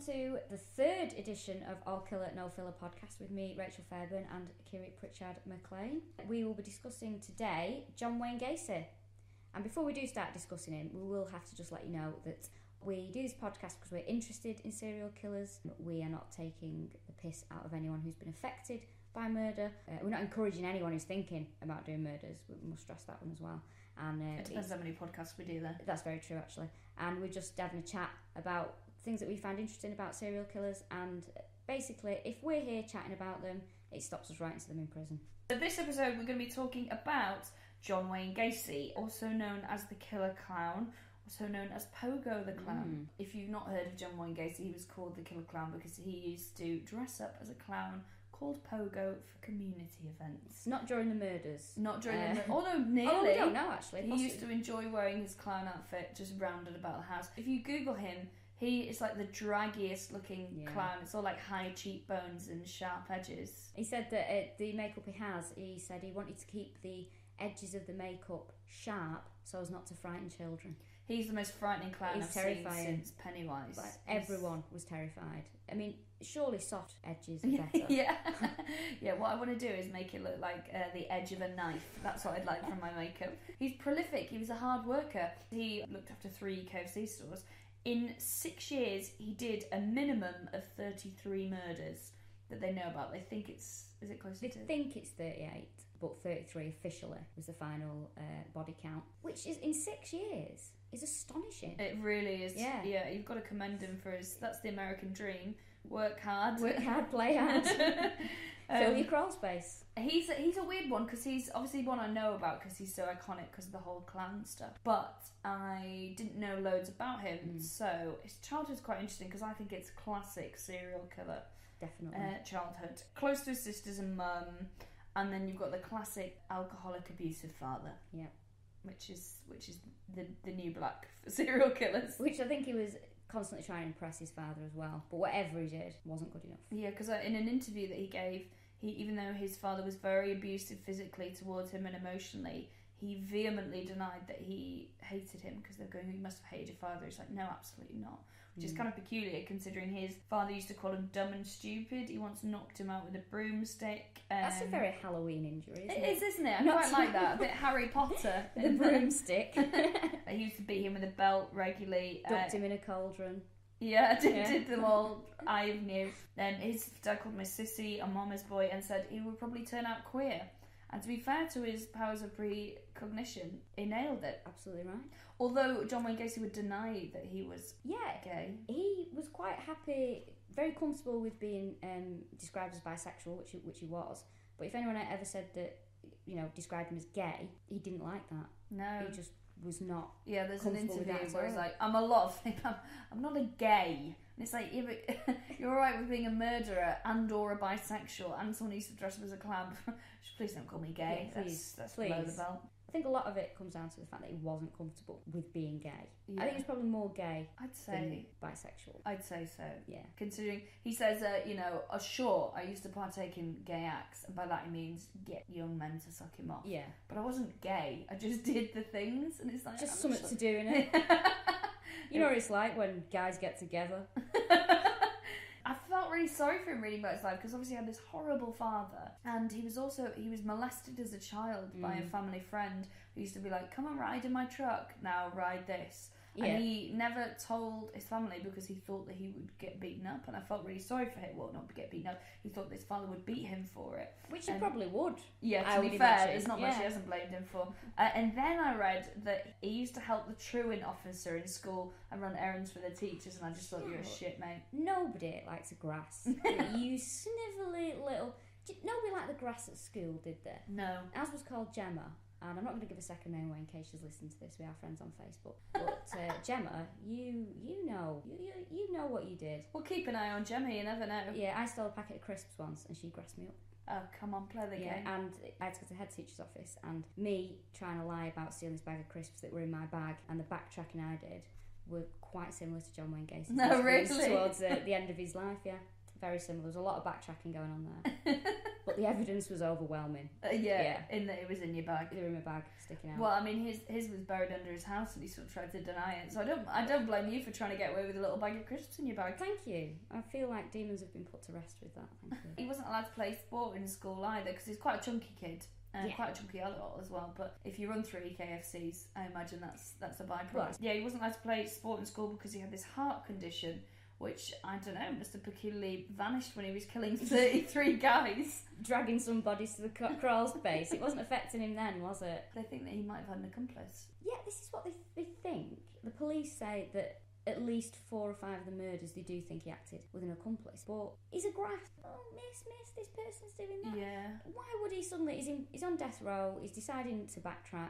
to the third edition of All Killa, No Filla podcast with me, Rachel Fairburn, and Kiri Pritchard-McLean. We will be discussing today John Wayne Gacy. And before we do start discussing him, we will have to just let you know that we do this podcast because we're interested in serial killers. We are not taking the piss out of anyone who's been affected by murder. We're not encouraging anyone who's thinking about doing murders. We must stress that one as well. And it depends how many podcasts we do there. That's very true, actually. And we're just having a chat about things that we find interesting about serial killers. And basically, if we're here chatting about them, it stops us writing to them in prison. So this episode, we're going to be talking about John Wayne Gacy, also known as the Killer Clown, also known as Pogo the Clown. If you've not heard of John Wayne Gacy, he was called the Killer Clown because he used to dress up as a clown called Pogo for community events. Not during the murders. Not during the murders. Although nearly. Oh, we don't know, actually. He used to enjoy wearing his clown outfit just rounded about the house. If you Google him, he is like the draggiest looking clown. It's all like high cheekbones and sharp edges. He said that the makeup he said he wanted to keep the edges of the makeup sharp so as not to frighten children. He's the most frightening clown I've seen since Pennywise. Like, everyone was terrified. I mean, surely soft edges are better. Yeah, what I want to do is make it look like the edge of a knife. That's what I'd like from my makeup. He's prolific. He was a hard worker. He looked after 3 KFC stores. In 6 years, he did a minimum of 33 murders that they know about. They think it's... Is it closer to... They think it's 38, but 33 officially was the final body count. Which is, in 6 years, is astonishing. It really is. Yeah, you've got to commend him for his... That's the American dream. Work hard. Work hard, play hard. Fill your crawl space. He's a weird one because he's obviously one I know about because he's so iconic because of the whole clown stuff. But I didn't know loads about him, so his childhood's quite interesting because I think it's classic serial killer. Definitely. Childhood. Close to his sisters and mum, and then you've got the classic alcoholic abusive father. Yeah. Which is the new black for serial killers. Which I think he was constantly trying to impress his father as well, but whatever he did wasn't good enough. Yeah, because in an interview that he gave, even though his father was very abusive physically towards him and emotionally, he vehemently denied that he hated him because they're going, you must have hated your father. He's like, no, absolutely not. Which is kind of peculiar considering his father used to call him dumb and stupid. He once knocked him out with a broomstick. That's a very Halloween injury, isn't it? It is, isn't it? I quite like that. A bit Harry Potter. The broomstick. He used to beat him with a belt regularly. Ducked him in a cauldron. Yeah, did the whole eye of new. Then his dad called him a sissy, a mama's boy, and said he would probably turn out queer. And to be fair to his powers of precognition, he nailed it. Absolutely right. Although John Wayne Gacy would deny that he was gay. He was quite happy, very comfortable with being described as bisexual, which he was. But if anyone ever said that, described him as gay, he didn't like that. No. He just was not. Yeah, there's an interview where he's like, I'm a lot of things. I'm not a gay. And it's like, yeah, but you're alright with being a murderer and or a bisexual and someone who used to dress up as a clown. Please don't call me gay. Yeah, please. That's please. below the belt. I think a lot of it comes down to the fact that he wasn't comfortable with being gay. Yeah. I think he's probably more gay than bisexual. I'd say so. Yeah. Considering, he says, sure, I used to partake in gay acts, and by that he means get young men to suck him off. Yeah. But I wasn't gay, I just did the things, and it's like... Just something to do, innit? You know what it's like when guys get together. I felt really sorry for him reading about his life because obviously he had this horrible father, and he was molested as a child by a family friend who used to be like, come and ride in my truck, now ride this. Yeah. And he never told his family because he thought that he would get beaten up, and I felt really sorry for him. Well, not get beaten up. He thought that his father would beat him for it. Which he probably would. Yeah, to be fair, there's not much he hasn't blamed him for. And then I read that he used to help the truant officer in school and run errands for the teachers, and I just thought, you're a shit, mate. Nobody likes the grass. You snivelly little... Nobody liked the grass at school, did there? No. Ours was called Gemma. And I'm not going to give a second name away in case she's listening to this. We are friends on Facebook. But Gemma, you know what you did. We'll keep an eye on Gemma. You never know. Yeah, I stole a packet of crisps once, and she grassed me up. Oh, come on, play the game. And I had to go to the head teacher's office, and me trying to lie about stealing this bag of crisps that were in my bag, and the backtracking I did were quite similar to John Wayne Gacy. No, really? Towards the end of his life, yeah. Very similar. There's a lot of backtracking going on there. But the evidence was overwhelming. In that it was in your bag. They were in my bag, sticking out. Well, I mean, his was buried under his house, and he sort of tried to deny it. So I don't blame you for trying to get away with a little bag of crisps in your bag. Thank you. I feel like demons have been put to rest with that. Thank you. He wasn't allowed to play sport in school either because he's quite a chunky kid. Quite a chunky adult as well, but if you run 3 KFCs, I imagine that's a byproduct. Right. Yeah, he wasn't allowed to play sport in school because he had this heart condition, which, I don't know, must have peculiarly vanished when he was killing 33 guys. Dragging some bodies to the crawl space. It wasn't affecting him then, was it? They think that he might have had an accomplice. Yeah, this is what they think. The police say that at least 4 or 5 of the murders, they do think he acted with an accomplice. But he's a graft. Oh, miss, this person's doing that. Yeah. Why would he suddenly... He's on death row. He's deciding to backtrack,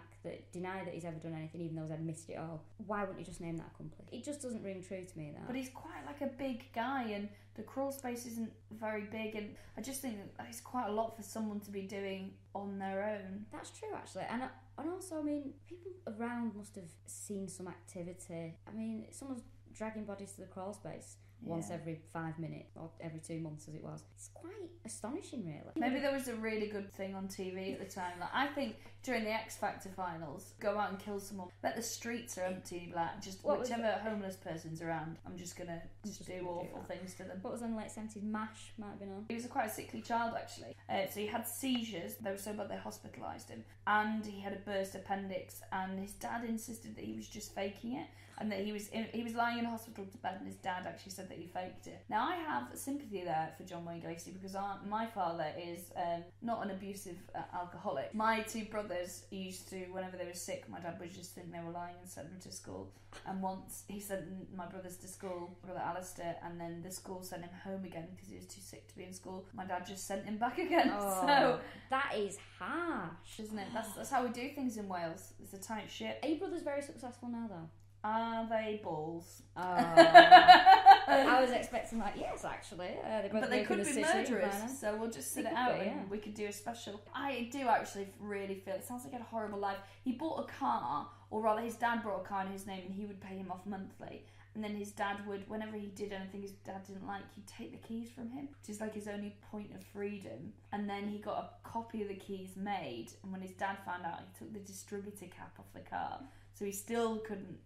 deny that he's ever done anything, even though he's admitted it all. Why wouldn't he just name that accomplice? It just doesn't ring true to me, that. But he's quite like a big guy, and the crawl space isn't very big, and I just think that it's quite a lot for someone to be doing on their own. That's true, actually. And also, I mean, people around must have seen some activity. I mean, someone's dragging bodies to the crawl space once every 5 minutes, or every 2 months as it was. It's quite astonishing, really. Maybe there was a really good thing on TV at the time. Like, I think during the X Factor finals, go out and kill someone. Bet the streets are empty, like, just whichever homeless person's around, I'm just gonna do awful things to them. What was on the late 70s? MASH might have been on. He was quite a sickly child, actually. So he had seizures. They were so bad they hospitalised him. And he had a burst appendix, and his dad insisted that he was just faking it. And that he was lying in hospital to bed, and his dad actually said that he faked it. Now, I have sympathy there for John Wayne Gacy because my father is not an abusive alcoholic. My 2 brothers used to, whenever they were sick, my dad would just think they were lying and send them to school. And once he sent my brothers to school, brother Alistair, and then the school sent him home again because he was too sick to be in school. My dad just sent him back again. Oh, so that is harsh, isn't it? That's how we do things in Wales. It's a tight ship. Are your brothers very successful now, though? Are they balls? Oh. I was expecting, like, yes, actually. But they could be murderers, so we'll just sit it out and we could do a special. I do actually really feel, it sounds like he had a horrible life. He bought a car, or rather his dad bought a car in his name, and he would pay him off monthly. And then his dad would, whenever he did anything his dad didn't like, he'd take the keys from him, which is like his only point of freedom. And then he got a copy of the keys made, and when his dad found out, he took the distributor cap off the car. So he still couldn't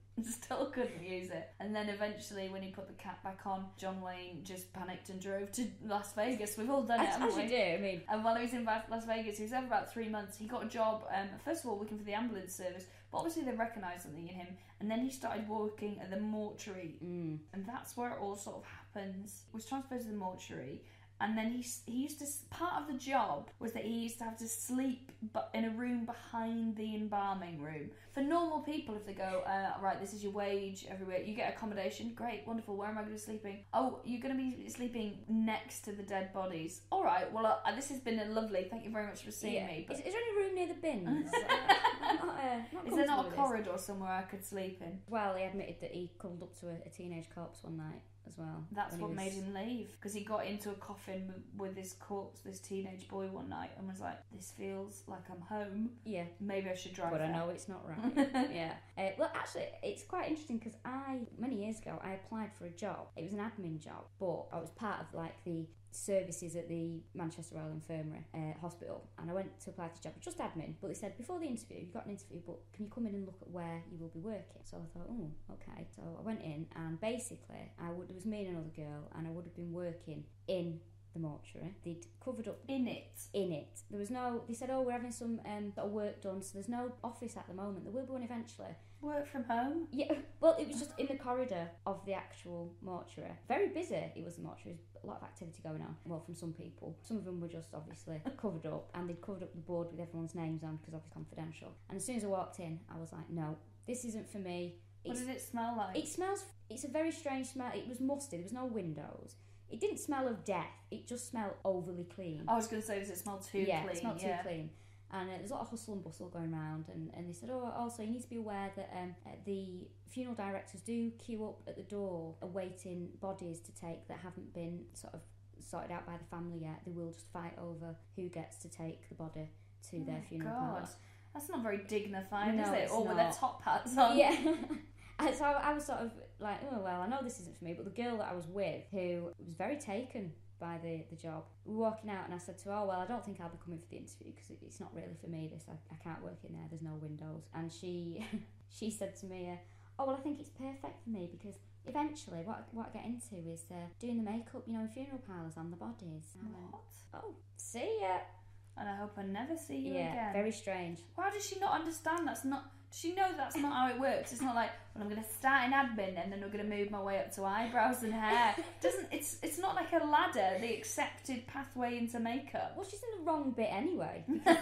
use it. And then eventually, when he put the cap back on, John Wayne just panicked and drove to Las Vegas. We've all done it, haven't we? As you do, I mean. And while he was in Las Vegas, he was there for about 3 months. He got a job, first of all, working for the ambulance service, but obviously they recognised something in him. And then he started working at the mortuary. And that's where it all sort of happens. He was transferred to the mortuary. And then he used to, part of the job was that he used to have to sleep in a room behind the embalming room. For normal people, if they go, right, this is your wage everywhere, you get accommodation, great, wonderful, where am I going to be sleeping? Oh, you're going to be sleeping next to the dead bodies. All right, well, this has been lovely, thank you very much for seeing me. But... Is there any room near the bins? Is there not a corridor somewhere I could sleep in? Well, he admitted that he cuddled up to a teenage corpse one night as well. That's what made him leave, because he got into a coffin with his corpse, this teenage boy, one night, and was like, this feels like I'm home. Yeah. Maybe I should drive But there. I know it's not right. Yeah. Well, actually, it's quite interesting because many years ago, I applied for a job. It was an admin job, but I was part of like the services at the Manchester Royal Infirmary Hospital, and I went to apply for the job, just admin, but they said before the interview, you've got an interview, but can you come in and look at where you will be working? So I thought, oh, okay. So I went in, and basically there was me and another girl, and I would have been working in the mortuary. They'd covered up in it. There was no, they said, oh, we're having some sort of work done, so there's no office at the moment. There will be one eventually. Work from home? Yeah, well, it was just in the corridor of the actual mortuary. Very busy it was, the mortuary. A lot of activity going on. Well, from some people. Some of them were just obviously covered up, and they'd covered up the board with everyone's names on because obviously confidential. And as soon as I walked in, I was like, no, this isn't for me. What did it smell like? It's a very strange smell. It was musty. There was no windows. It didn't smell of death. It just smelled overly clean. I was going to say, does it smell too clean? Yeah, it smelled too clean. And there's a lot of hustle and bustle going around, and they said, oh, also you need to be aware that the funeral directors do queue up at the door awaiting bodies to take that haven't been sort of sorted out by the family yet. They will just fight over who gets to take the body to their funeral parlour. That's not very dignified, no, is it? Or not. with their top hats on. Yeah. And so I was sort of like, oh, well, I know this isn't for me, but the girl that I was with, who was very taken by the job. We were walking out and I said to her, oh, well, I don't think I'll be coming for the interview because it's not really for me, this. I can't work in there, there's no windows. And she said to me, oh, well, I think it's perfect for me because eventually what I get into is doing the makeup, in funeral parlours on the bodies. And I went, oh, see ya. And I hope I never see you again. Yeah, very strange. Why does she not understand does she know that's not how it works? It's not like, well, I'm going to start in admin and then I'm going to move my way up to eyebrows and hair. It's not like a ladder, the accepted pathway into makeup. Well, she's in the wrong bit anyway. Because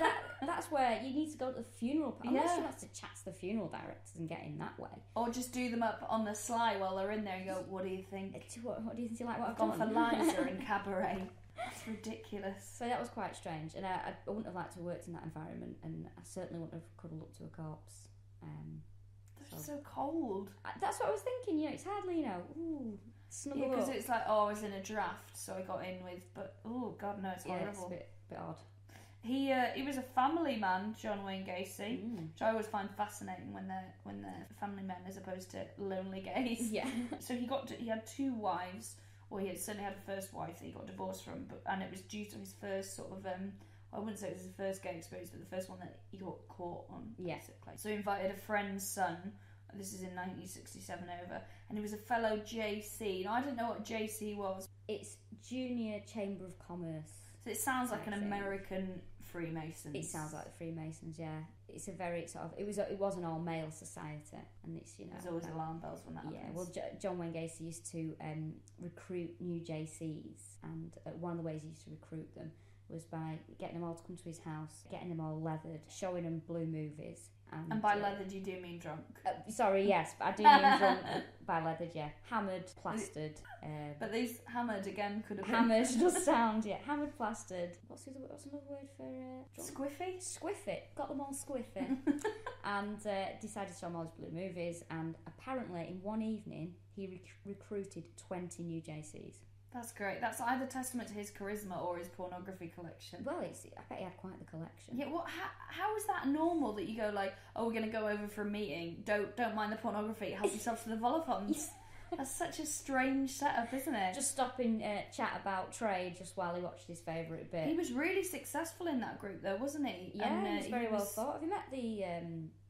that's where you need to go to the funeral. Unless she wants to chat to the funeral directors and get in that way. Or just do them up on the sly while they're in there and go, what do you think? What do you think you like what I've gone done? for Liza and Cabaret. That's ridiculous. So that was quite strange. And I wouldn't have liked to have worked in that environment. And I certainly wouldn't have cuddled up to a corpse. They're so cold. That's what I was thinking, it's hardly, snuggle because up. It's like, I was in a draft, so I got in with, but, oh, God, no, it's horrible. It's a bit odd. He was a family man, John Wayne Gacy, which I always find fascinating when they're family men as opposed to lonely gays. Yeah. So he had two wives, or he certainly had a first wife that he got divorced from, and it was due to his first sort of I wouldn't say it was his first gay experience, but the first one that he got caught on, basically. So he invited a friend's son, this is in 1967 over, and he was a fellow JC. Now, I didn't know what JC was. It's Junior Chamber of Commerce. So it sounds like an American Freemasons. It sounds like the Freemasons, yeah. It's a very sort of, it was an all-male society, and it's, There's always alarm bells when that happens. Yeah, well, John Wayne Gacy used to recruit new JCs, and one of the ways he used to recruit them was by getting them all to come to his house, getting them all leathered, showing them blue movies. And by leathered, you do mean drunk? Sorry, yes, but I do mean drunk by leathered, yeah. Hammered, plastered. But these hammered, again, could have been... Hammered does sound, yeah. Hammered, plastered. What's another word for drunk? Squiffy? Squiffy. Got them all squiffy. And decided to show them all his blue movies. And apparently, in one evening, he recruited 20 new JCs. That's great. That's either testament to his charisma or his pornography collection. Well, I bet he had quite the collection. Yeah. How is that normal that you go like, oh, we're going to go over for a meeting. Don't mind the pornography. Help yourself to the volipons. That's such a strange setup, isn't it? Just stopping chat about trade just while he watched his favourite bit. He was really successful in that group, though, wasn't he? Yeah, and, he was very well thought. Have you met the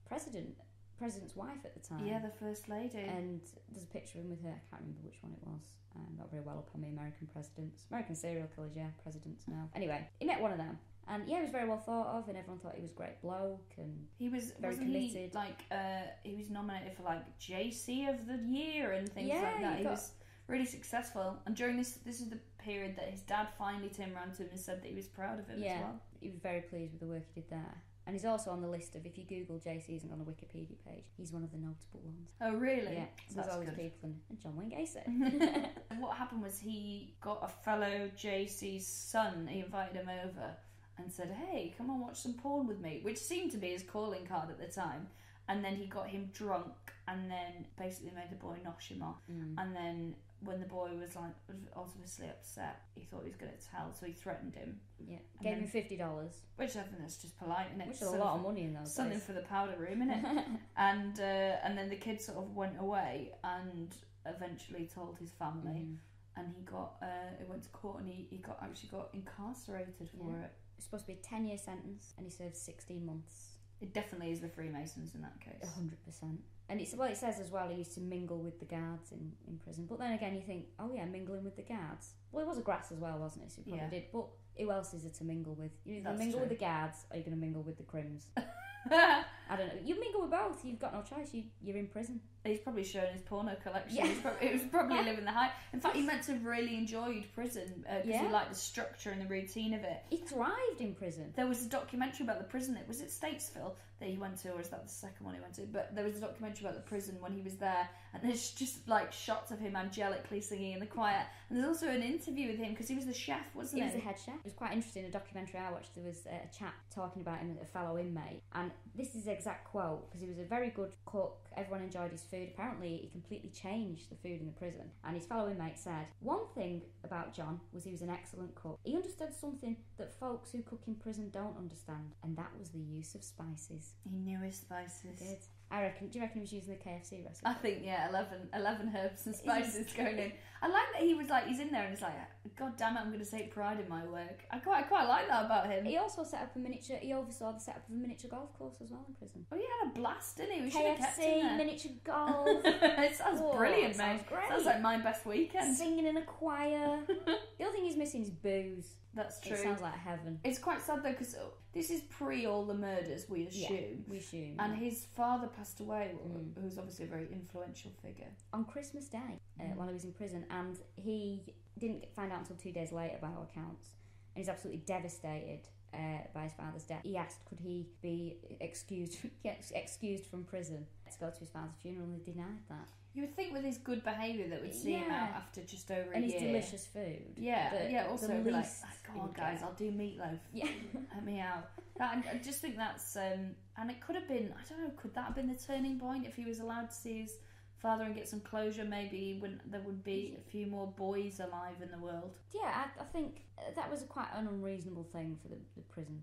president's wife at the time? Yeah, the first lady. And there's a picture of him with her. I can't remember which one it was. Not very well up on the American presidents. American serial killers, yeah, presidents now. Anyway, he met one of them. And yeah, he was very well thought of, and everyone thought he was a great bloke, and he was very committed. He was nominated for JC of the Year and things like that. He was really successful. And during this is the period that his dad finally turned around to him and said that he was proud of him as well. He was very pleased with the work he did there. And he's also on the list of, if you Google JC's and on the Wikipedia page, he's one of the notable ones. Oh, really? Yeah. So there's always people, and John Wayne Gacy. What happened was he got a fellow JC's son, he invited him over and said, hey, come on, watch some porn with me, which seemed to be his calling card at the time. And then he got him drunk and then basically made the boy nosh him off. And then when the boy was obviously upset, he thought he was going to tell, so he threatened him. Yeah, gave him $50, which I think that's just polite, isn't it? Which is a lot of money in those something days. For the powder room, isn't it? And then the kid sort of went away and eventually told his family, and he went to court and he actually got incarcerated for it. It's supposed to be a 10-year sentence, and he served 16 months. It definitely is the Freemasons in that case. 100%. And it says as well he used to mingle with the guards in prison. But then again, you think, oh yeah, mingling with the guards. Well, it was a grass as well, wasn't it? So he probably did. But who else is there to mingle with? You're either mingle with the guards, or you're going to mingle with the crims. I don't know. You mingle with both. You've got no choice. You're in prison. He's probably shown his porno collection. Yeah. He was probably living the hype. In fact, he meant to have really enjoyed prison because he liked the structure and the routine of it. He thrived in prison. There was a documentary about the prison. Was it Statesville that he went to, or is that the second one he went to? But there was a documentary about the prison when he was there, and there's just shots of him angelically singing in the choir. And there's also an interview with him because he was the chef, wasn't he? He was the head chef. It was quite interesting. A documentary I watched, there was a chap talking about him, a fellow inmate, and this is his exact quote, because he was a very good cook. Everyone enjoyed his food. Apparently, he completely changed the food in the prison. And his fellow inmate said, one thing about John was he was an excellent cook. He understood something that folks who cook in prison don't understand, and that was the use of spices. He knew his spices. He did. I reckon. Do you reckon he was using the KFC recipe? I think, yeah, 11 herbs and spices going in. I like that he was like, he's in there and he's like, God damn it, I'm going to take pride in my work. I quite like that about him. He also set up a miniature. He oversaw the setup of a miniature golf course as well in prison. Oh, he had a blast, didn't he? We should have kept him KFC, there. Miniature golf. It sounds brilliant, mate. Sounds great. Sounds like my best weekend. Singing in a choir. The only thing he's missing is booze. That's true. It sounds like heaven. It's quite sad though, because this is pre all the murders, we assume. Yeah, we assume. And his father passed away, who was obviously a very influential figure. On Christmas Day, while he was in prison, and he didn't find out until 2 days later by all accounts, and he's absolutely devastated by his father's death. He asked, could he be excused from prison to go to his father's funeral, and they denied that. You would think with his good behaviour that would see him out after just over a year. And his delicious food. Yeah, also be like, go on guys, I'll do meatloaf. Yeah. Let me out. I just think that's, and it could have been, I don't know, could that have been the turning point if he was allowed to see his father and get some closure? Maybe there would be a few more boys alive in the world. Yeah, I think that was quite an unreasonable thing for the prison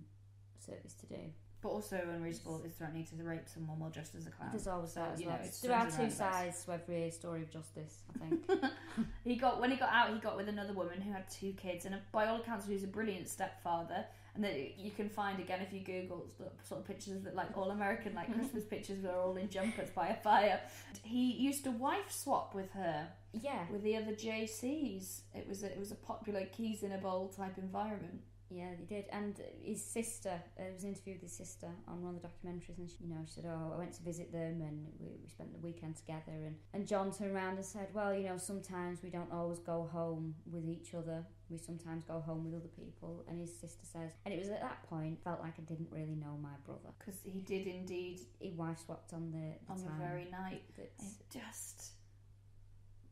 service to do. But also unreasonable is threatening to rape someone while dressed as a clown. There's always that as well. Know, there are two sides to every story of justice, I think. When he got out, he got with another woman who had 2 kids, and by all accounts, he was a brilliant stepfather. And that you can find again if you Google sort of pictures that like all American like Christmas pictures where they're all in jumpers by a fire. He used to wife swap with her. Yeah. With the other JCs. It was a popular keys in a bowl type environment. Yeah, he did. And his sister, there was an interview with his sister on one of the documentaries, and she said, I went to visit them and we spent the weekend together. And John turned around and said, well, sometimes we don't always go home with each other. We sometimes go home with other people. And his sister says, and it was at that point, felt like I didn't really know my brother. Because he did indeed. He wife swapped on the very night.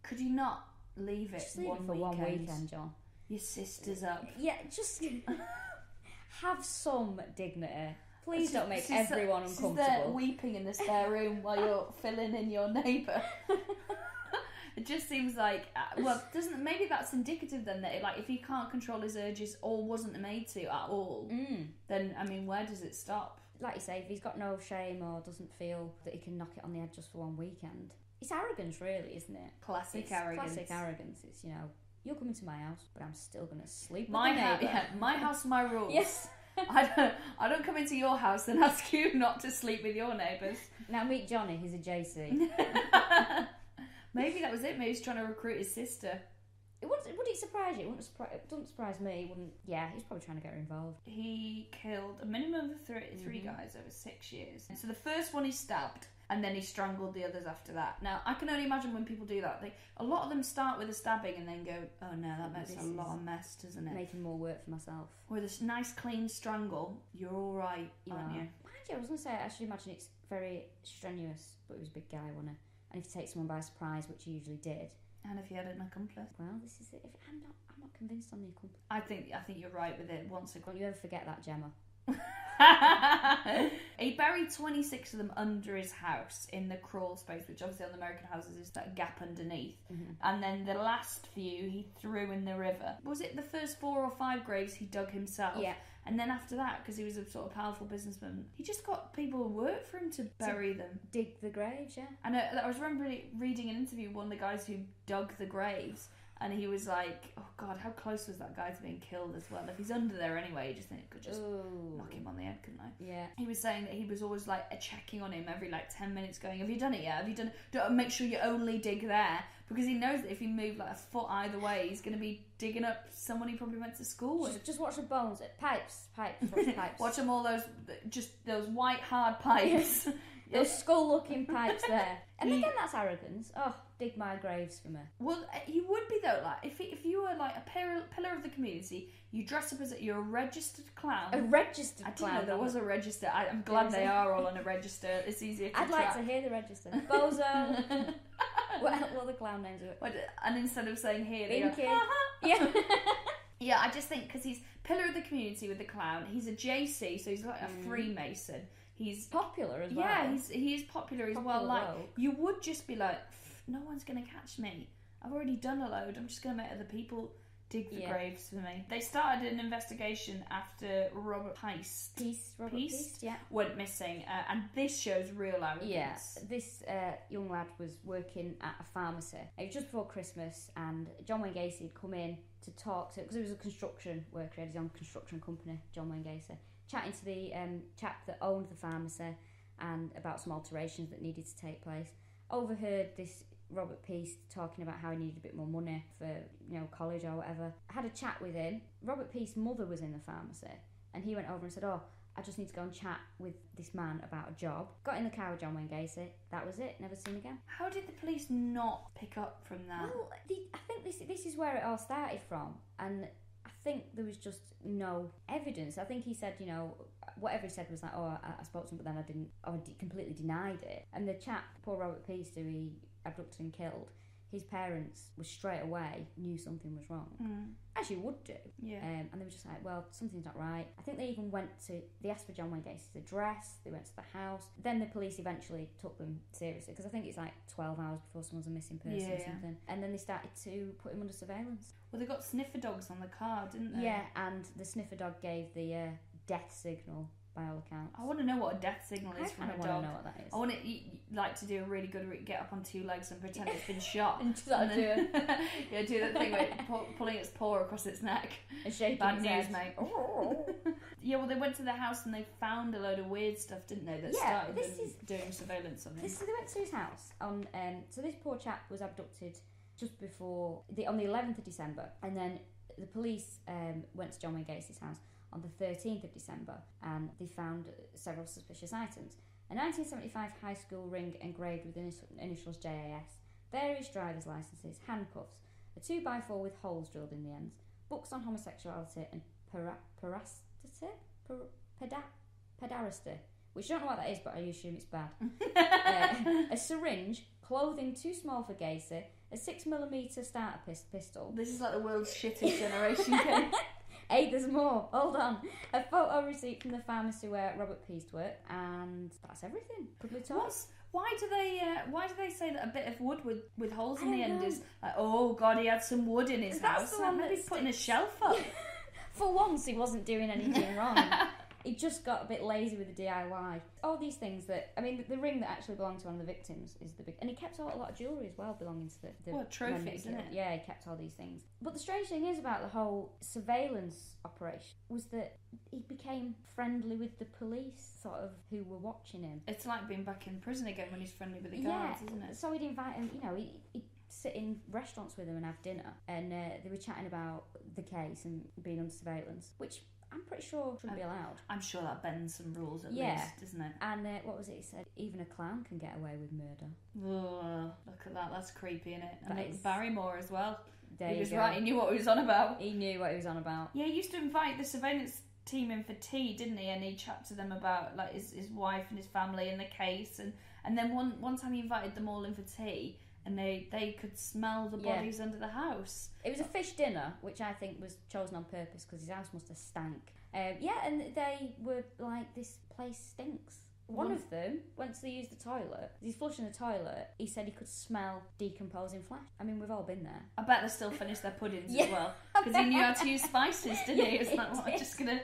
Could you not leave it just leave it for one weekend, John? Your sister's up. Yeah, just have some dignity. Please don't make everyone uncomfortable. She's there weeping in the spare room while you're filling in your neighbour. It just seems like, maybe that's indicative then that if he can't control his urges or wasn't made to at all, then, where does it stop? Like you say, if he's got no shame or doesn't feel that he can knock it on the head just for one weekend, it's arrogance really, isn't it? Classic arrogance. It's, you're coming to my house, but I'm still going to sleep with my the neighbour. My house, my rules. Yes. I don't come into your house and ask you not to sleep with your neighbours. Now meet Johnny, he's a JC. Maybe that was it. Maybe he's trying to recruit his sister. Would it surprise you? It doesn't surprise me. He's probably trying to get her involved. He killed a minimum of three guys over 6 years. So the first one he stabbed, and then he strangled the others after that. Now, I can only imagine when people do that. A lot of them start with a stabbing and then go, oh no, that makes a lot of mess, doesn't it? Making more work for myself. With a nice clean strangle, you're all right, aren't you? Mind you, I was going to say, I should imagine it's very strenuous, but he was a big guy, wasn't it? And if you take someone by surprise, which he usually did. And if he had an accomplice. Well, this is it. I'm not convinced on the accomplice. I think you're right with it. Don't you ever forget that, Gemma? He buried 26 of them under his house in the crawl space, which obviously on the American houses is that gap underneath. And then the last few he threw in the river. Was it the first 4 or 5 graves he dug himself? Yeah. And then after that, because he was a sort of powerful businessman, he just got people who work for him to bury them. Dig the graves, yeah. And I was reading an interview with one of the guys who dug the graves. And he was like, oh God, how close was that guy to being killed as well? If he's under there anyway, you just think, could just knock him on the head, couldn't I? Yeah. He was saying that he was always checking on him every 10 minutes going, have you done it yet? Have you done it? Make sure you only dig there. Because he knows that if he moved a foot either way, he's going to be digging up someone he probably went to school with. Just watch the bones. Pipes. Watch the pipes. Watch them all those white hard pipes. Those skull-looking pipes there. And again, that's arrogance. Oh, dig my graves for me. Well, you would be though. If you were a pillar of the community, you dress up as you're a registered clown. A registered clown. I didn't know there was a register. I'm glad they are all on a register. It's easier to I'd like to hear the register. Bozo. what other clown names are it? And instead of saying here, they Binky. go, Yeah. Yeah, I just think because he's pillar of the community with the clown. He's a JC, so he's like a Freemason. He's popular as well. Yeah, he is popular as well. Bloke. You would just be like, no one's going to catch me. I've already done a load. I'm just going to make other people dig the graves for me. They started an investigation after Robert Peast yeah, went missing, and this shows real arrogance. Yeah, this young lad was working at a pharmacy. It was just before Christmas, and John Wayne Gacy had come in to talk to, because he was a construction worker, he had his own construction company, John Wayne Gacy, chatting to the chap that owned the pharmacy and about some alterations that needed to take place. Overheard this Robert Peast talking about how he needed a bit more money for, college or whatever. I had a chat with him. Robert Peast's mother was in the pharmacy, and he went over and said, I just need to go and chat with this man about a job. Got in the car with John Wayne Gacy. That was it. Never seen again. How did the police not pick up from that? Well, I think this is where it all started from, and I think there was just no evidence. I think he said, whatever he said was like, I spoke to him, but then I completely denied it. And the chap, poor Robert Peast, who he abducted and killed, his parents were straight away knew something was wrong, as you would do. Yeah. And they were just like, well, something's not right. I think they even they asked for John Wayne Gacy's address. They went to the house. Then the police eventually took them seriously, because I think it's like 12 hours before someone's a missing person or something. And then they started to put him under surveillance. Well, they got sniffer dogs on the car, didn't they? Yeah, and the sniffer dog gave the death signal, by all accounts. I want to know what a death signal is from a dog. I want to know what that is. I want to do a really good get up on two legs and pretend it's been shot. and do that thing where pulling its paw across its neck. And shaking Bad its news, head. mate. Yeah, well, they went to the house and they found a load of weird stuff, didn't they? That started doing surveillance on him. They went to his house on. So this poor chap was abducted just before on the 11th of December, and then the police went to John Wayne Gacy's house on the 13th of December, and they found several suspicious items. A 1975 high school ring engraved with initials JAS, various driver's licences, handcuffs, a 2x4 with holes drilled in the ends, books on homosexuality and pederasty, which I don't know what that is, but I assume it's bad. A syringe, clothing too small for Gacy, a 6mm starter pistol. This is like the world's shittest generation case. Hey, there's more. Hold on. A photo receipt from the pharmacy where Robert Peast worked, and that's everything. Cuddly toys. Why do they say that a bit of wood with holes in the end is like, oh God, he had some wood in his house? The one maybe putting a shelf up. For once, he wasn't doing anything wrong. He just got a bit lazy with the DIY. All these things that, the ring that actually belonged to one of the victims is the big... And he kept a lot of jewellery as well belonging to the trophies, isn't it? Yeah, he kept all these things. But the strange thing is about the whole surveillance operation was that he became friendly with the police, sort of, who were watching him. It's like being back in prison again when he's friendly with the guards, isn't it? So he'd invite him, he'd sit in restaurants with him and have dinner, and they were chatting about the case and being under surveillance, which I'm pretty sure shouldn't be allowed. I'm sure that bends some rules at least, isn't it? And what was it he said? Even a clown can get away with murder. Oh, look at that. That's creepy, innit? And Barrymore as well. He was go. Right. He knew what he was on about. He knew what he was on about. Yeah, he used to invite the surveillance team in for tea, didn't he? And he chatted to them about like his wife and his family and the case. And then one time he invited them all in for tea, and they could smell the bodies under the house. It was a fish dinner, which I think was chosen on purpose because his house must have stank. And they were like, this place stinks. One of them, once they used the toilet, he's flushing the toilet, he said he could smell decomposing flesh. We've all been there. I bet they still finished their puddings as well, because he knew how to use spices, didn't he? It was like, well,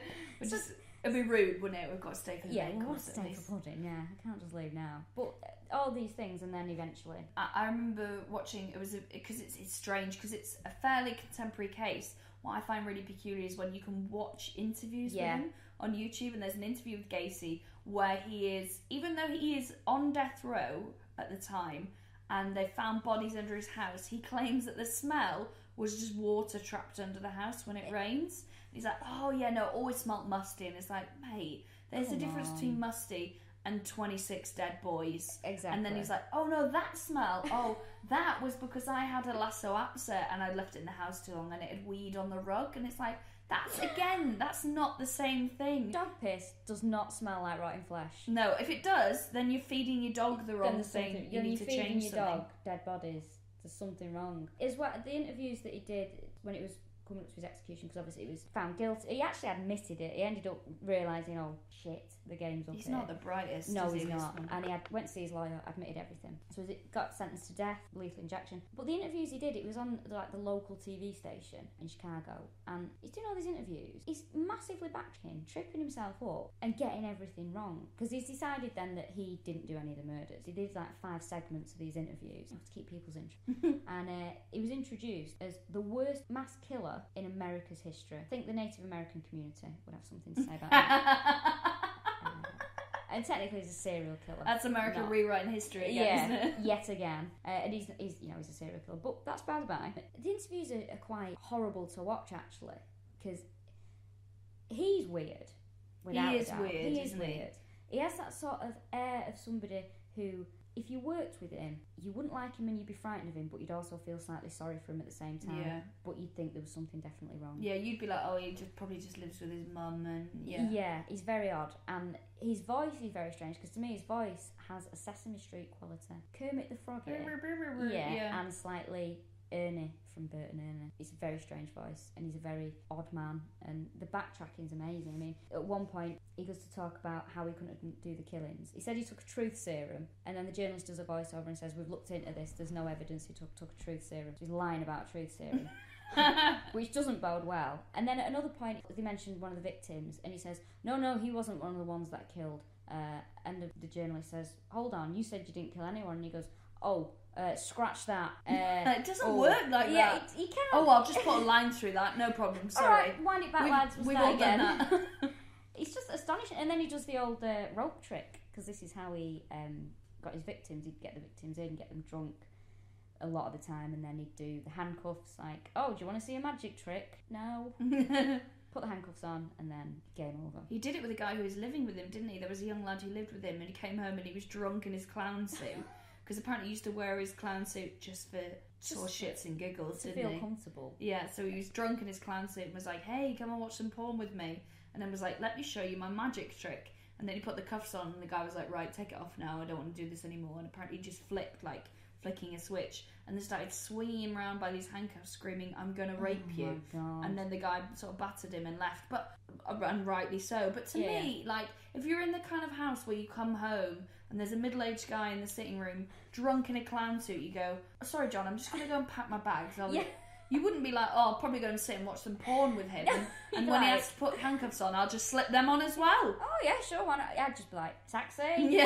it'd be rude, wouldn't it? We've got to stay for the main course at least. For pudding, yeah. I can't just leave now. But all these things, and then eventually... I remember watching, because it's strange, because it's a fairly contemporary case. What I find really peculiar is when you can watch interviews with him on YouTube, and there's an interview with Gacy where he is, even though he is on death row at the time, and they found bodies under his house, he claims that the smell was just water trapped under the house when it rains. He's like, oh yeah, no, it always smelt musty. And it's like, mate, there's a difference between musty and 26 dead boys. Exactly. And then he's like, oh no, that smell, that was because I had a lasso upset and I'd left it in the house too long and it had weed on the rug. And it's like, that's not the same thing. Dog piss does not smell like rotting flesh. No, if it does, then you're feeding your dog the wrong thing. You need to change your something. Dog dead bodies. There's something wrong. Is what the interviews that he did when it was coming up to his execution, because obviously he was found guilty. He actually admitted it. He ended up realising, oh shit, the game's up. He's here. not the brightest. No, is he, he's this not. one? And he went to see his lawyer, admitted everything. So he got sentenced to death, lethal injection. But the interviews he did, it was on like the local TV station in Chicago, and he's doing all these interviews. He's massively backtracking, tripping himself up, and getting everything wrong. Because he's decided then that he didn't do any of the murders. He did like 5 segments of these interviews to keep people's interest. And he was introduced as the worst mass killer in America's history. I think the Native American community would have something to say about that. And technically he's a serial killer. That's America rewriting history again, isn't it? Yet again. And he's he's a serial killer. But that's by the by. The interviews are quite horrible to watch, actually, because he's weird. He is weird, isn't he? He has that sort of air of somebody who, if you worked with him, you wouldn't like him and you'd be frightened of him, but you'd also feel slightly sorry for him at the same time. Yeah. But you'd think there was something definitely wrong. Yeah, you'd be like, oh, he probably just lives with his mum, and Yeah, he's very odd. And his voice is very strange, because to me his voice has a Sesame Street quality. Kermit the Frog. Yeah, and slightly Ernie from Bert and Ernie. It's a very strange voice, and he's a very odd man, and the backtracking's amazing. I mean, at one point he goes to talk about how he couldn't do the killings. He said he took a truth serum, and then the journalist does a voiceover and says, we've looked into this, there's no evidence he took a truth serum. So he's lying about a truth serum. Which doesn't bode well. And then at another point they mentioned one of the victims, and he says, no, he wasn't one of the ones that killed. And the journalist says, hold on, you said you didn't kill anyone. And he goes, scratch that. It doesn't work like that. Yeah, he can't. Oh, I'll just put a line through that, no problem, sorry. Alright, wind it back, lads, we've all again. done that. It's just astonishing. And then he does the old rope trick, because this is how he got his victims. He'd get the victims in, get them drunk a lot of the time, and then he'd do the handcuffs, like, oh, do you want to see a magic trick? No. Put the handcuffs on, and then game over. He did it with a guy who was living with him, didn't he? There was a young lad who lived with him, and he came home and he was drunk in his clown suit, because apparently he used to wear his clown suit just for sort of shits and giggles, to didn't feel comfortable. Yeah, so he was drunk in his clown suit and was like, hey, come and watch some porn with me, and then was like, let me show you my magic trick. And then he put the cuffs on, and the guy was like, right, take it off now, I don't want to do this anymore. And apparently he just flicked, like flicking a switch, and then started swinging him around by these handcuffs, screaming, I'm gonna rape you. And then the guy sort of battered him and left, and rightly so. But to me, like, if you're in the kind of house where you come home and there's a middle-aged guy in the sitting room drunk in a clown suit, you go, oh, sorry John, I'm just gonna go and pack my bags. You wouldn't be like, oh, I'll probably go and sit and watch some porn with him, and when he has to put handcuffs on, I'll just slip them on as well. Oh yeah, sure, why not? I'd just be like, taxi,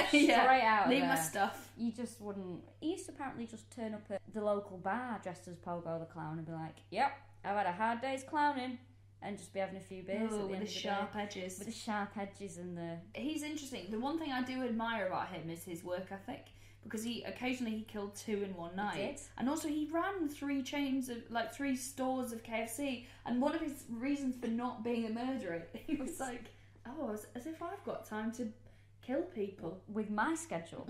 straight out leave of there. my stuff. You just wouldn't. He used to apparently just turn up at the local bar dressed as Pogo the Clown and be like, yep, I've had a hard day's clowning, and just be having a few beers at the with end the of the sharp day. edges. With the sharp edges and the... He's interesting. The one thing I do admire about him is his work ethic, because he occasionally killed 2 in one night. He did. And also he ran 3 stores of KFC, and one of his reasons for not being a murderer, he was like, oh, as if I've got time to kill people. With my schedule.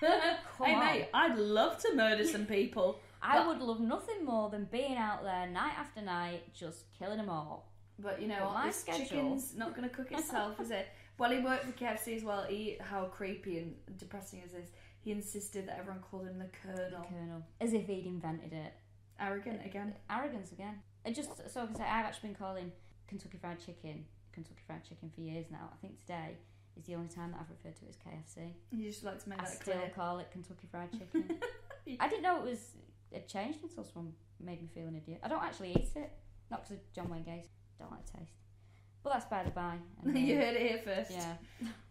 Hey mate, I'd love to murder some people. I would love nothing more than being out there night after night just killing them all. But you know what, this chicken's not going to cook itself, is it? Well, he worked for KFC as well. How creepy and depressing is this? He insisted that everyone called him the Colonel. The Colonel. As if he'd invented it. Arrogant again. Arrogance again. And just so I can say, I've actually been calling Kentucky Fried Chicken for years now. I think today is the only time that I've referred to it as KFC. You just like to make that clear. I still call it Kentucky Fried Chicken. I didn't know it changed until someone made me feel an idiot. I don't actually eat it. Not because of John Wayne Gacy. Don't like the taste. But that's by the by. You heard it here first. Yeah.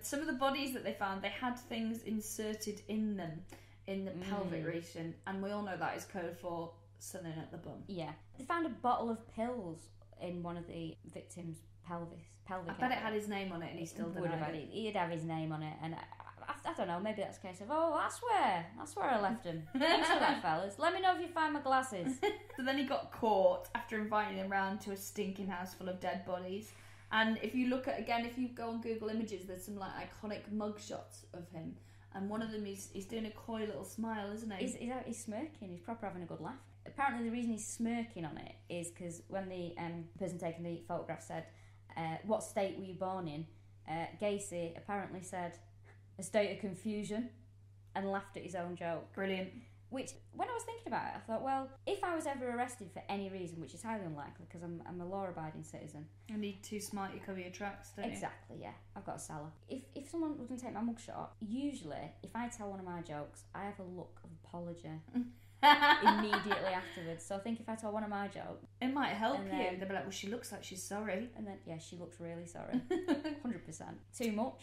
Some of the bodies that they found, they had things inserted in them in the pelvic region, and we all know that is code for something at the bum. Yeah. They found a bottle of pills in one of the victims' pelvic I bet it had his name on it, and he still denied it. He'd have his name on it, and I don't know, maybe that's a case of, oh, that's where I left him. Thanks for that, fellas. Let me know if you find my glasses. So then he got caught after inviting him round to a stinking house full of dead bodies. And if you look at, again, if you go on Google Images, there's some like iconic mugshots of him. And one of them, he's doing a coy little smile, isn't he? He's smirking. He's proper having a good laugh. Apparently the reason he's smirking on it is because when the person taking the photograph said, what state were you born in? Gacy apparently said, a state of confusion, and laughed at his own joke. Brilliant. Which, when I was thinking about it, I thought, well, if I was ever arrested for any reason, which is highly unlikely because I'm a law-abiding citizen. You need too smart, you cover your tracks, don't you? Exactly, yeah. I've got a cellar. If someone was going to take my mugshot, usually, if I tell one of my jokes, I have a look of apology immediately afterwards. So I think if I tell one of my jokes... It might help you. They'll be like, well, she looks like she's sorry. And then, yeah, she looks really sorry. 100%. Too much.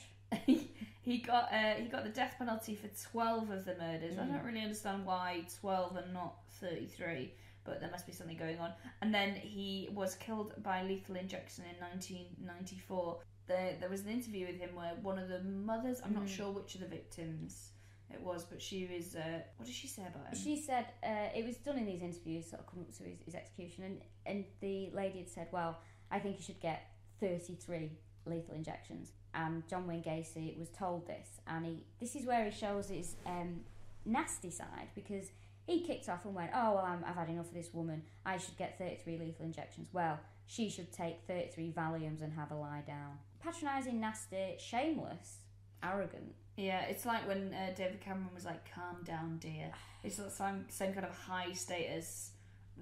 He got the death penalty for 12 of the murders. I don't really understand why 12 and not 33, but there must be something going on. And then he was killed by lethal injection in 1994. There was an interview with him where one of the mothers, I'm not sure which of the victims it was, but she was, what did she say about him? She said, it was done in these interviews, sort of coming up to his execution, and the lady had said, well, I think he should get 33 lethal injections. And John Wayne Gacy was told this, and this is where he shows his nasty side, because he kicked off and went, oh, well, I've had enough of this woman, I should get 33 lethal injections. Well, she should take 33 Valiums and have a lie down. Patronising, nasty, shameless, arrogant. Yeah, it's like when David Cameron was like, calm down, dear. It's the same kind of high status,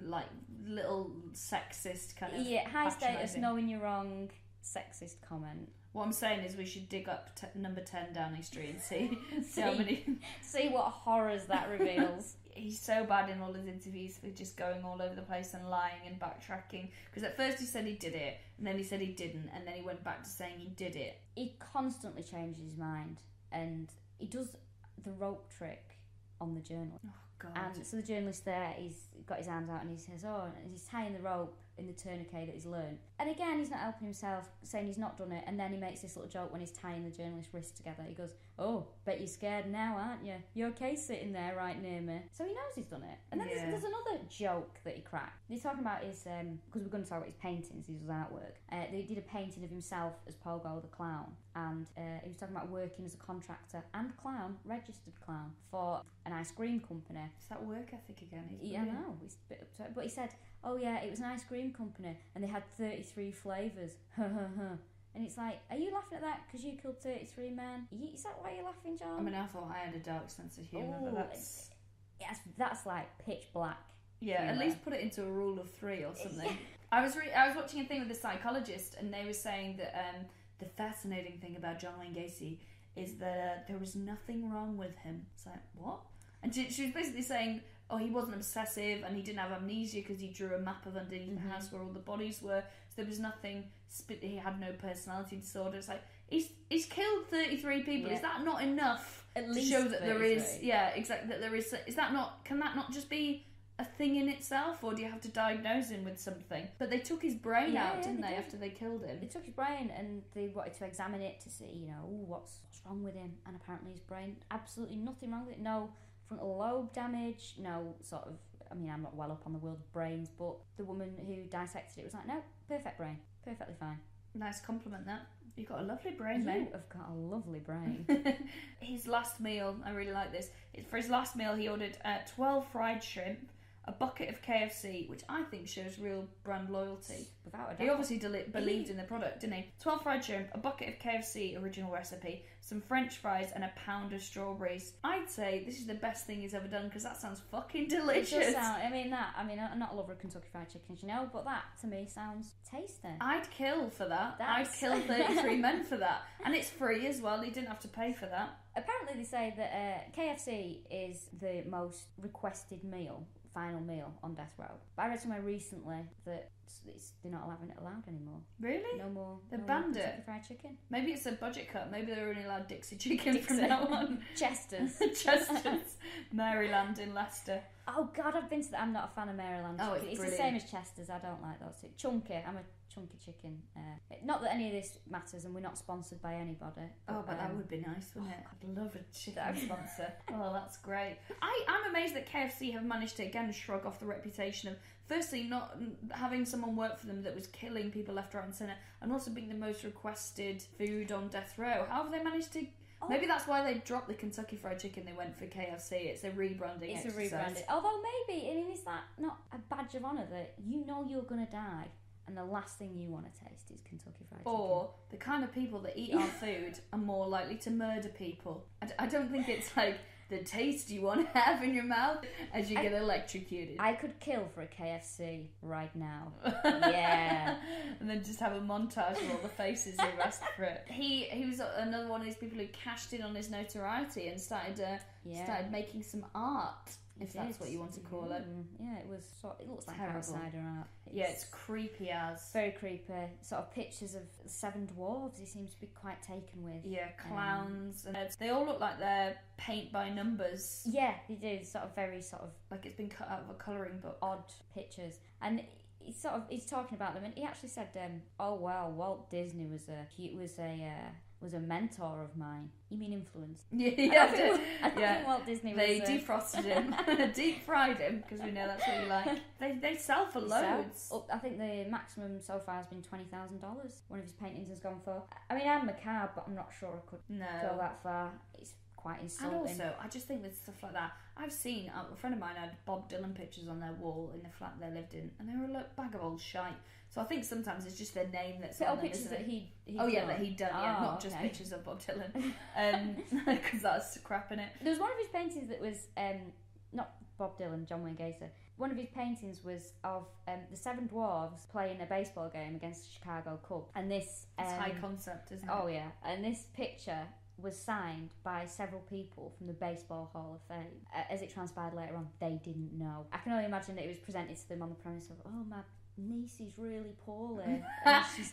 like little sexist kind of high status, knowing you're wrong, sexist comment. What I'm saying is we should dig up number 10 Downing Street and see how many... see what horrors that reveals. He's so bad in all his interviews for just going all over the place and lying and backtracking. Because at first he said he did it, and then he said he didn't, and then he went back to saying he did it. He constantly changes his mind, and he does the rope trick on the journalist. Oh, God. And so the journalist there, he's got his arms out and he says, oh, and he's tying the rope in the tourniquet that he's learned. And again, he's not helping himself, saying he's not done it, and then he makes this little joke when he's tying the journalist's wrists together. He goes, oh, bet you're scared now, aren't you? You're okay sitting there right near me. So he knows he's done it. And then there's another joke that he cracked. He's talking about his, because we're going to talk about his paintings, his artwork. He did a painting of himself as Pogo the clown, and he was talking about working as a contractor and clown, registered clown, for an ice cream company. It's that work ethic again. Yeah, I know. He's a bit upset. But he said, oh yeah, it was an ice cream company and they had 33 flavours. And it's like, are you laughing at that because you killed 33 men? Is that why you're laughing, John? I mean, I thought I had a dark sense of humour, but that's like pitch black. Yeah, humour. At least put it into a rule of 3 or something. I was watching a thing with a psychologist, and they were saying that the fascinating thing about John Wayne Gacy is that there was nothing wrong with him. It's like, what? And she was basically saying, oh, he wasn't obsessive and he didn't have amnesia because he drew a map of underneath the house where all the bodies were. So there was nothing, he had no personality disorder. It's like, he's killed 33 people. Yeah. Is that not enough to show that there is, exactly, that there is that not, can that not just be a thing in itself, or do you have to diagnose him with something? But they took his brain out, didn't they, after they killed him? They took his brain and they wanted to examine it to see, what's wrong with him. And apparently his brain, absolutely nothing wrong with it. No frontal lobe damage, no sort of, I mean, I'm not well up on the world of brains, but the woman who dissected it was like, no, perfect brain, perfectly fine. Nice compliment, that. You've got a lovely brain, mate. You have got a lovely brain. His last meal, I really like this. For his last meal, he ordered 12 fried shrimp, a bucket of KFC, which I think shows real brand loyalty. Without a doubt. He obviously believed in the product, didn't he? 12 fried shrimp, a bucket of KFC original recipe, some French fries, and a pound of strawberries. I'd say this is the best thing he's ever done, because that sounds fucking delicious. It does sound, I'm not a lover of Kentucky Fried Chicken, but that to me sounds tasty. I'd kill for that. I'd kill 33 men for that. And it's free as well, he didn't have to pay for that. Apparently they say that KFC is the most requested final meal on death row. But I read somewhere recently that they're not allowing it allowed anymore. Really? No more. They banned it. Kentucky Fried Chicken. Maybe it's a budget cut. Maybe they're only allowed Dixie chicken from now on. Chester's. Maryland in Leicester. Oh God, I've been to that. I'm not a fan of Maryland chicken. It's brilliant. The same as Chester's. I don't like those two. Chunky. I'm a chunky chicken. Not that any of this matters, and we're not sponsored by anybody. But that would be nice, wouldn't it? I'd love a chicken sponsor. Oh, that's great. I'm amazed that KFC have managed to again shrug off the reputation of, firstly, not having someone work for them that was killing people left, right and centre, and also being the most requested food on death row. How have they managed to... Maybe that's why they dropped the Kentucky Fried Chicken, they went for KFC. It's a rebranding exercise. It's a rebranding. Although maybe, is that not a badge of honour that you're going to die and the last thing you want to taste is Kentucky Fried Chicken? Or the kind of people that eat our food are more likely to murder people. I don't think it's like... the taste you want to have in your mouth as you get electrocuted. I could kill for a KFC right now. Yeah. And then just have a montage of all the faces they rest for it. He was another one of these people who cashed in on his notoriety and started making some art. If that's what you want to call it. Yeah, it was. It looks like terrible. outsider art. It's creepy as. Very creepy. Sort of pictures of 7 dwarves. He seems to be quite taken with. Yeah, clowns and they all look like they're paint by numbers. Yeah, they do. Sort of very sort of like it's been cut out of a colouring book. Odd pictures. And he's talking about them, and he actually said, "Oh well, Walt Disney was a mentor of mine." You mean influence? Yeah, I think Walt Disney they defrosted him, deep fried him, because we know that's what you like. They sell for loads. I think the maximum so far has been $20,000. One of his paintings has gone for. I mean, I'm macabre, but I'm not sure I could go that far. It's quite insulting. And also, I just think with stuff like that, I've seen a friend of mine had Bob Dylan pictures on their wall in the flat they lived in, and they were a bag of old shite. So I think sometimes it's just their name that's on them, pictures that he that he'd done, not just pictures of Bob Dylan, because that's crap in it. There was one of his paintings that was not Bob Dylan, John Wayne Gacy. One of his paintings was of the 7 dwarves playing a baseball game against the Chicago Cubs, and this it's high concept, isn't it? Oh yeah, and this picture was signed by several people from the Baseball Hall of Fame. As it transpired later on, they didn't know. I can only imagine that it was presented to them on the premise of, oh, my niece is really poorly.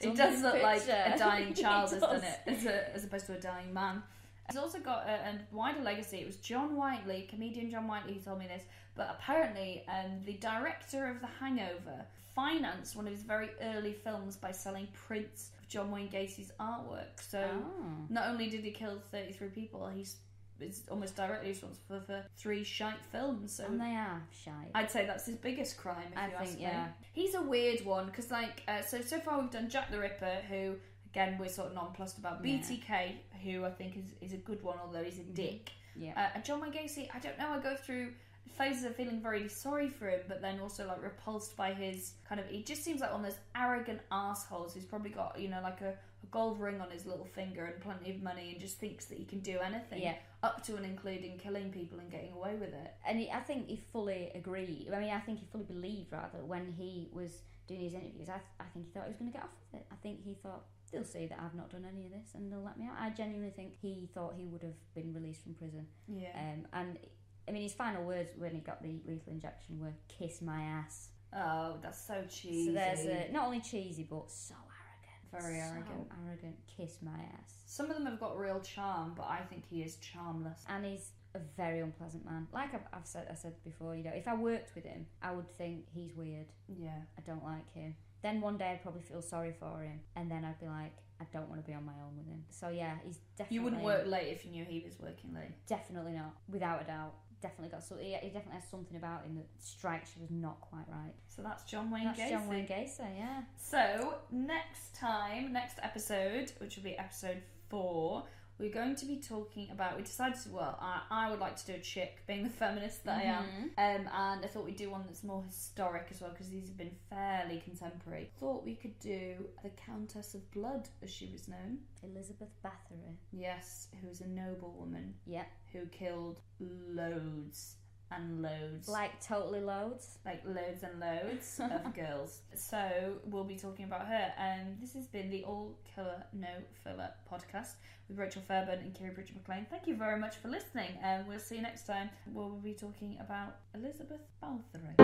It does look like a dying child has done it, as opposed to a dying man. He's also got a wider legacy. It was John Whiteley, comedian John Whiteley, who told me this, but apparently the director of The Hangover financed one of his very early films by selling prints of John Wayne Gacy's artwork. So not only did he kill 33 people, he's almost directly responsible for 3 shite films. So and they are shite. I'd say that's his biggest crime, if you ask me. Yeah. He's a weird one, because so far we've done Jack the Ripper, who, again, we're sort of nonplussed about. BTK, who I think is a good one, although he's a dick. Yeah. And John Wayne Gacy, I don't know, I go through phases of feeling very sorry for him, but then also like repulsed by his kind of, he just seems like one of those arrogant assholes who's probably got, like a gold ring on his little finger and plenty of money, and just thinks that he can do anything, up to and including killing people and getting away with it. And I think he fully agreed. I mean, I think he fully believed, rather, when he was doing his interviews. I think he thought he was going to get off with it. I think he thought, they'll see that I've not done any of this and they'll let me out. I genuinely think he thought he would have been released from prison. Yeah. And I mean, his final words when he got the lethal injection were, "Kiss my ass." Oh, that's so cheesy. So there's not only cheesy, but so arrogant. Very arrogant. So arrogant. Kiss my ass. Some of them have got real charm, but I think he is charmless. And he's a very unpleasant man. Like I said before, if I worked with him, I would think he's weird. Yeah. I don't like him. Then one day I'd probably feel sorry for him, and then I'd be like, I don't want to be on my own with him. So yeah, he's definitely... You wouldn't work late if you knew he was working late? Definitely not, without a doubt. Definitely got something. He definitely has something about him that strikes you as not quite right. So that's John Wayne Gacy. That's John Wayne Gacy, yeah. So next episode, which will be episode 4, we're going to be talking about, we decided to, I would like to do a chick, being the feminist that I am, and I thought we'd do one that's more historic as well, because these have been fairly contemporary. Thought we could do the Countess of Blood, as she was known. Elizabeth Bathory. Yes, who was a noble woman. Yep. Who killed loads and loads. Like totally loads? Like loads and loads of girls. So we'll be talking about her. This has been the All Killa No Filla podcast with Rachel Fairburn and Kiri Pritchard-McLean. Thank you very much for listening, and we'll see you next time. We'll be talking about Elizabeth Bathory.